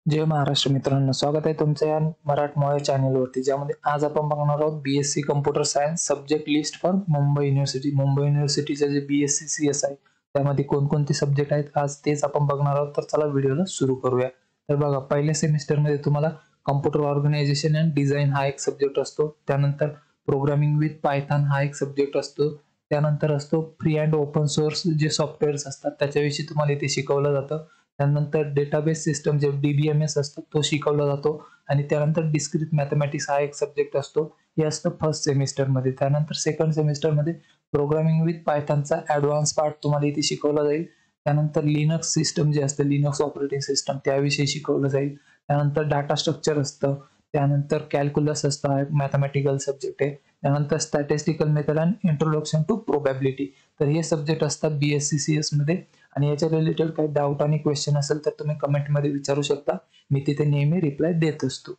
जय महाराष्ट्र मित्रांनो, स्वागत आहे तुमचं या मराठमोळ्या चॅनलवरती, ज्यामध्ये आज आपण बघणार आहोत BSc computer science subject list for Mumbai university. Mumbai युनिव्हर्सिटीचे जे बीएससी CS आहे त्यामध्ये कोणकोणते सब्जेक्ट आहेत आज तेच आपण बघणार आहोत. तर चला व्हिडिओला सुरू करूया. तर बघा, पहिल्या सेमिस्टरमध्ये तुम्हाला कम्प्युटर ऑर्गनायझेशन अँड डिझाईन हा एक सब्जेक्ट असतो. त्यानंतर प्रोग्रामिंग विथ पायथॉन हा एक सब्जेक्ट असतो. त्यानंतर असतो फ्री अँड ओपन सोर्स जे सॉफ्टवेअर्स असतात त्याच्याविषयी तुम्हाला इथे शिकवलं जातं. त्यानंतर डेटाबेस सिस्टम जे DBMS असतो तो शिकवला जातो. आणि त्यानंतर डिस्क्रीट मॅथमॅटिक्स हा एक सब्जेक्ट असतो. हे असतं फर्स्ट सेमिस्टरमध्ये. त्यानंतर सेकंड सेमिस्टरमध्ये प्रोग्रामिंग विथ पायथॉनचा ॲडव्हान्स पार्ट तुम्हाला इथे शिकवला जाईल. त्यानंतर लिनक्स सिस्टम जे असतं, लिनक्स ऑपरेटिंग सिस्टम, त्याविषयी शिकवलं जाईल. त्यानंतर डाटा स्ट्रक्चर असतं. त्यानंतर कॅल्क्युलस असतं, हा एक मॅथमॅटिकल सब्जेक्ट आहे. त्यानंतर statistical method and introduction to probability. तर हे सब्जेक्ट असतात BSc CS मध्ये. आणि याच्या रिलेटेड काही डाऊट आणि क्वेश्चन असेल तर तुम्ही कमेंटमध्ये विचारू शकता. मी तिथे नेहमी रिप्लाय देत असतो.